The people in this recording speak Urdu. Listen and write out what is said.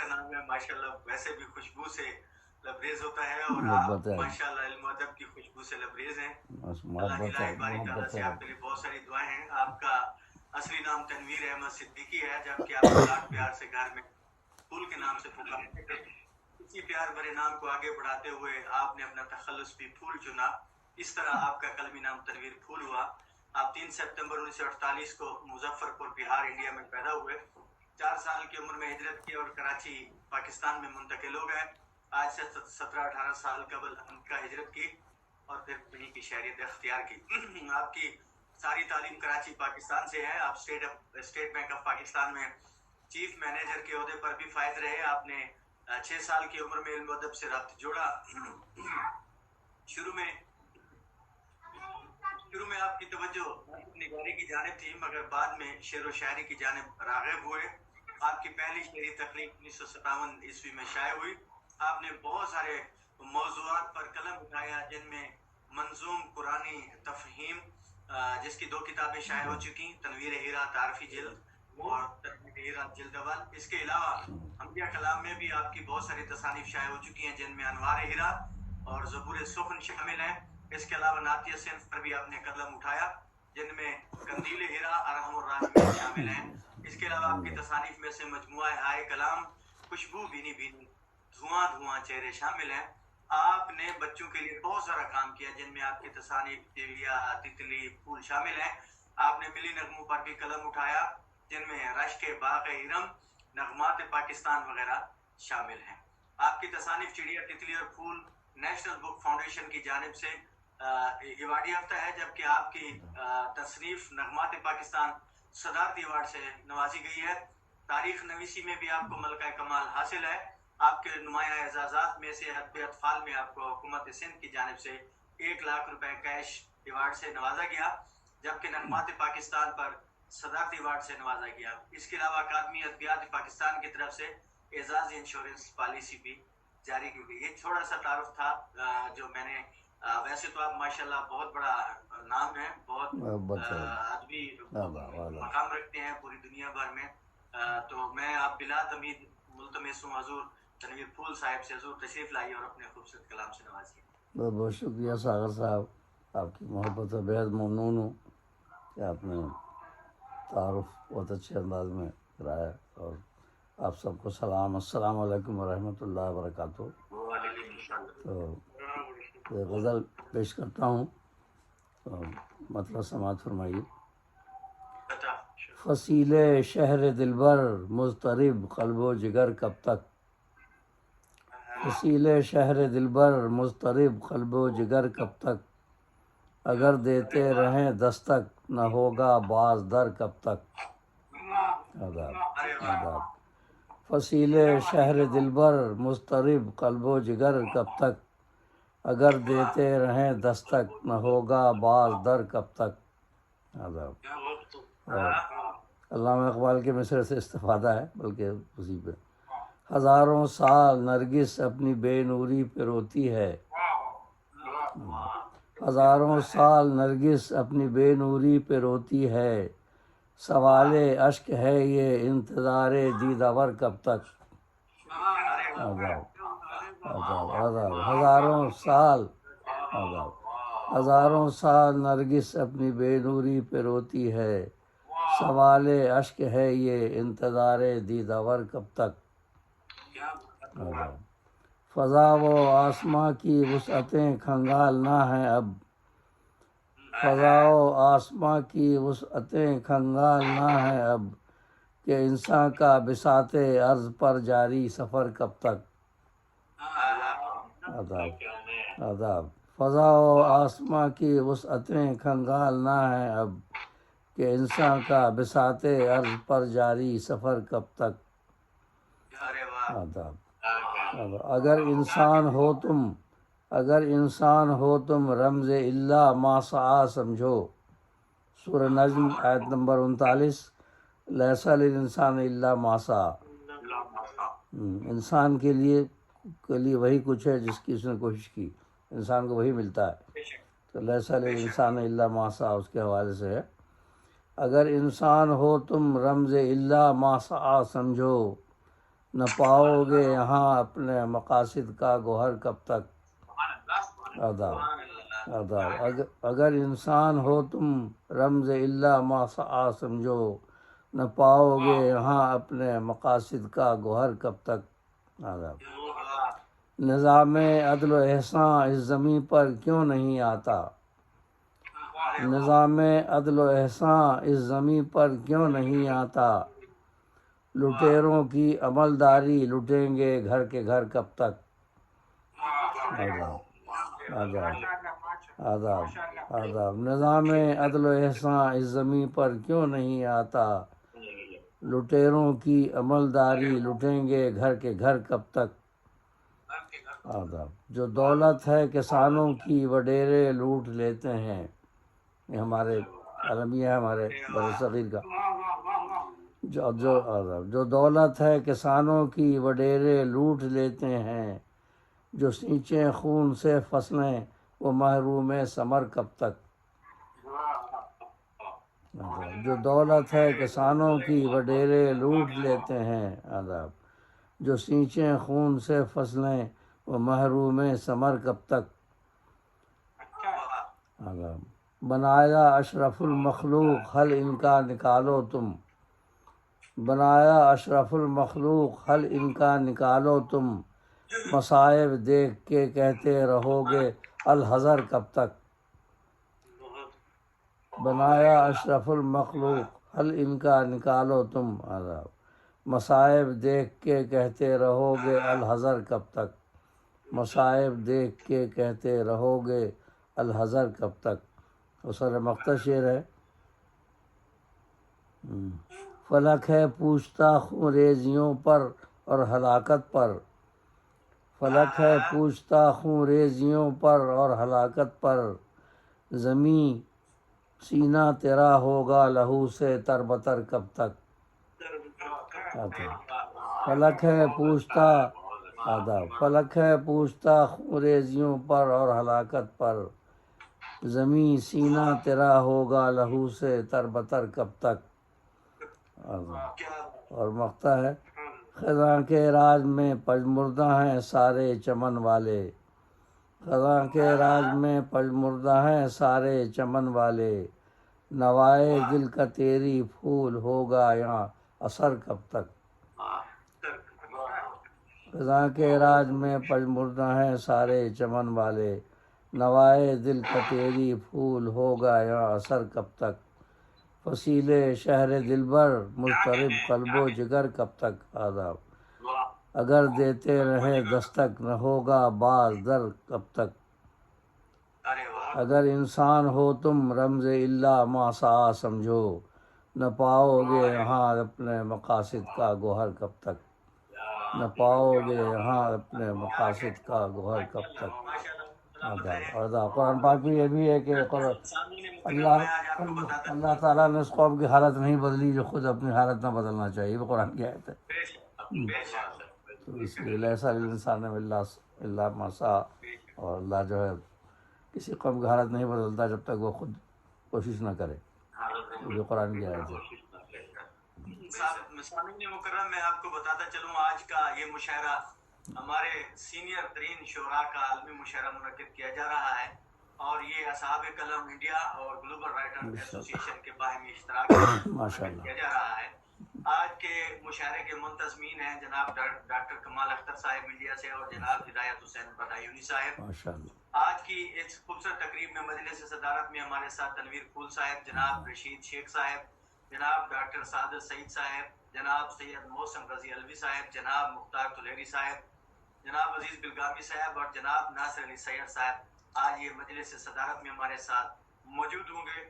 کا نام ہے ماشاءاللہ ویسے بھی خوشبو سے لبریز ہوتا ہے، اور آپ ماشاءاللہ علم و ادب کی خوشبو سے لبریز ہیں۔ اللہ الہی باری تعالیٰ سے آپ کے لیے بہت ساری دعائیں ہیں۔ آپ کا اصلی نام تنویر احمد صدیقی ہے، جبکہ آپ کو لاڈ پیار سے گھر میں پھول کے نام سے پکارتے تھے۔ اسی پیار بھرے نام کو آگے بڑھاتے ہوئے آپ نے اپنا تخلص بھی پھول چنا، اس طرح آپ کا قلمی نام تنویر پھول ہوا۔ آپ 3 ستمبر 1948 کو مظفر پور بہار انڈیا میں پیدا ہوئے۔ 4 سال کی عمر میں ہجرت کی اور کراچی پاکستان میں منتقل ہو گئے۔ آج سے 17-18 سال قبل امریکہ ہجرت کی اور پھر وہیں کی شہریت اختیار کی۔ آپ کی ساری تعلیم کراچی پاکستان سے ہے۔ آپ اسٹیٹ بینک آف پاکستان میں چیف مینیجر کے عہدے پر بھی فائز رہے۔ آپ نے 6 سال کی عمر میں علم و ادب سے ربط جوڑا۔ شروع میں آپ کی توجہ نگاری کی جانب تھی، مگر بعد میں شعر و شاعری کی جانب راغب ہوئے۔ آپ کی پہلی شعری تخلیق 1957 عیسوی میں شائع ہوئی۔ آپ نے بہت سارے موضوعات پر قلم اٹھایا، جن میں منظوم قرآنی تفہیم جس کی 2 کتابیں شائع ہو چکی، تنویر ہیرا تعارفی جلد اور تنویر ہیرا جلد اول۔ اس کے علاوہ حمدیہ کلام میں بھی آپ کی بہت ساری تصانیف شائع ہو چکی ہیں، جن میں انوار ہیرا اور زبور سخن شامل ہیں۔ اس کے علاوہ نعتیہ صنف پر بھی آپ نے قلم اٹھایا، جن میں قندیل ہیرا، ارحم الراحمین شامل ہیں۔ اس کے علاوہ آپ کی تصانیف میں سے مجموعہ ہائے کلام، خوشبو بھینی بھینی، دھواں دھواں چہرے شامل ہیں۔ آپ نے بچوں کے لیے بہت سارا کام کیا، جن میں آپ کی تصانیف تیلیا، تتلی، پھول شامل ہیں۔ آپ نے ملی نغموں پر بھی قلم اٹھایا، جن میں رشک باغ ارم، نغمات پاکستان وغیرہ شامل ہیں۔ آپ کی تصانیف چڑیا، تتلی اور پھول نیشنل بک فاؤنڈیشن کی جانب سے ایوارڈ یافتہ ہے، جبکہ آپ کی تصنیف نغمات پاکستان صدارتی ایوارڈ سے نوازی گئی ہے۔ تاریخ نویسی میں بھی آپ کو ملکہ کمال حاصل ہے۔ آپ کے نمایاں اعزازات میں سے حدب اطفال میں آپ کو حکومت سندھ کی جانب سے 1 لاکھ روپے کیش ایوارڈ سے نوازا گیا، جبکہ نغمات پاکستان پر صدارتی ایوارڈ سے نوازا گیا۔ اس کے علاوہ اکادمی ادبیات پاکستان کی طرف سے اعزازی انشورنس پالیسی بھی جاری کی گئی۔ یہ تھوڑا سا تعارف تھا جو میں نے، ویسے تو آپ ماشاءاللہ بہت بڑا نام ہے، بہت ادبی مقام رکھتے ہیں پوری دنیا بھر میں، تو میں آپ بلا تمید ملتمس ہوں حضور تنویر پھول صاحب سے، حضور تشریف لائیے اور اپنے خوبصورت کلام سے نوازیے۔ بہت بہت شکریہ ساغر صاحب، آپ کی محبت سے بہت ممنون ہوں کہ آپ نے تعارف بہت اچھے انداز میں کرایا، اور آپ سب کو سلام، السلام علیکم ورحمۃ اللہ وبرکاتہ۔ تو یہ غزل پیش کرتا ہوں، مطلب سماعت فرمائیے۔ فصیل شہر دلبر مضطرب قلب و جگر کب تک، فصیل شہر دلبر مضطرب قلب و جگر کب تک، اگر دیتے رہیں دستک نہ ہوگا باز در کب تک۔ آداب۔ فصیل شہر دلبر مضطرب قلب و جگر کب تک، اگر دیتے رہیں دستک نہ ہوگا باز در کب تک۔ آداب۔ علامہ اقبال کے مصرع سے استفادہ ہے، بلکہ اسی پہ۔ ہزاروں سال نرگس اپنی بے نوری پہ روتی ہے، ہزاروں سال نرگس اپنی بے نوری پہ روتی ہے، سوال اشک ہے یہ انتظار دیدہ کب تک۔ آداب آداب آداب۔ ہزاروں سال نرگس اپنی بے نوری پہ روتی ہے، سوال اشک ہے یہ انتظار دیدہ کب تک۔ فضا و آسماں کی وسعتیں کھنگال نہ ہیں اب، فضا و آسماں کی وسعتیں کھنگال نہ ہیں اب، کہ انسان کا بساط عرض پر جاری سفر کب تک۔ آداب آداب۔ فضا و آسماں کی وسعتیں کھنگال نہ ہیں اب، کہ انسان کا بساط عرض پر جاری سفر کب تک۔ آداب۔ اگر انسان ہو تم رمز اللہ ما سعی سمجھو، سورہ نجم آیت نمبر 39، لیس للانسان الا ما سعی۔ انسان کے لیے وہی کچھ ہے جس کی اس نے کوشش کی، انسان کو وہی ملتا ہے، تو لیس للانسان الا ما سعی اس کے حوالے سے ہے۔ اگر انسان ہو تم رمز اللہ ما سعی سمجھو، نہ پاؤ گے یہاں اپنے مقاصد کا گوہر کب تک. آداب آداب. اگر انسان ہو تم رمز اللہ ما سعی سمجھو، نہ پاؤ گے یہاں اپنے مقاصد کا گوہر کب تک. آداب. نظام عدل و احسان اس زمین پر کیوں نہیں آتا؟ نظام عدل و احسان اس زمین پر کیوں نہیں آتا؟ لٹیروں کی عملداری لٹیں گے گھر کے گھر کب تک. آداب آداب آداب آداب. نظام عدل و احسان اس زمین پر کیوں نہیں آتا؟ لٹیروں کی عملداری لٹیں گے گھر کے گھر کب تک. آداب. جو دولت ہے کسانوں کی وڈیرے لوٹ لیتے ہیں. یہ ہمارے عالمیہ ہے ہمارے برصغیر کا. جو دولت ہے کسانوں کی وڈیرے لوٹ لیتے ہیں، جو سینچیں خون سے فصلیں وہ محروم ثمر کب تک. جو دولت ہے کسانوں کی وڈیرے لوٹ لیتے ہیں. آداب. جو سینچیں خون سے فصلیں وہ محروم ثمر کب تک. آداب. بنایا اشرف المخلوق حل ان کا نکالو تم. بنایا اشرف المخلوق حل ان کا نکالو تم. مصائب دیکھ کے کہتے رہو گے الحذر کب تک. بنایا اشرف المخلوق حل ان کا نکالو تم. آداب. مصائب دیکھ کے کہتے رہو گے الحذر کب تک. مصائب دیکھ کے کہتے رہو گے الحذر کب تک. اصل مقطع شعر ہے. فلک ہے پوچھتا خون ریزیوں پر اور ہلاکت پر. فلک ہے پوچھتا خون ریزیوں پر اور ہلاکت پر. زمیں سینہ تیرا ہوگا لہو سے تربتر کب تک. فلک ہے پوچھتا آداب. فلک ہے پوچھتا خون ریزیوں پر اور ہلاکت پر. زمیں سینہ تیرا ہوگا لہو سے تربتر کب تک. اور مقطع ہے. خزاں کے راج میں پژمردہ ہیں سارے چمن والے. خزاں کے راج میں پژمردہ ہیں سارے چمن والے. نوائے دل کا تیری پھول ہوگا یہاں اثر کب تک. خزاں کے راج میں پژمردہ ہیں سارے چمن والے. نوائے دل کا تیری پھول ہوگا یہاں اثر کب تک. فصیلے شہر دلبر مضطرب قلب و جگر کب تک. آداب. اگر دیتے رہے دستک نہ ہوگا باز در کب تک. اگر انسان ہو تم رمز اللہ ما سعی سمجھو، نہ پاؤ گے یہاں اپنے مقاصد کا گوہر کب تک. نہ پاؤ گے یہاں اپنے مقاصد کا گوہر کب تک. آداب. قرآن پاک میں یہ بھی ہے کہ اللہ تعالیٰ نے اس قوم کی حالت نہیں بدلی جو خود اپنی حالت نہ بدلنا چاہیے. وہ قرآن کی آیت ہے. تو اس لیے لیس للانسان الا ما سعی. اور اللہ جو ہے کسی قوم کی حالت نہیں بدلتا جب تک وہ خود کوشش نہ کرے. یہ قرآن کی آیت ہے. سامعین مکرم میں آپ کو بتاتا چلوں آج کا یہ مشاعرہ ہمارے سینئر ترین شعراء کا عالمی مشاعرہ منعقد کیا جا رہا ہے، اور یہ اصحاب قلم انڈیا اور گلوبل رائٹر ایسوسی ایشن کے باہمی اشتراک میں کیا جا رہا ہے. آج کے مشاعرے کے منتظمین ہیں جناب ڈاکٹر کمال اختر صاحب انڈیا سے اور جناب ہدایت حسین بدایونی صاحب. آج کی اس خوبصورت تقریب میں مجلس صدارت میں ہمارے ساتھ تنویر پھول صاحب، جناب رشید شیخ صاحب، جناب ڈاکٹر سعادت سعید صاحب، جناب سید محسن رضی الوی صاحب، جناب مختار طلیری صاحب، جناب عزیز بلگامی صاحب اور جناب ناصر علی سید صاحب آج یہ مجلس صدارت میں ہمارے ساتھ موجود ہوں گے.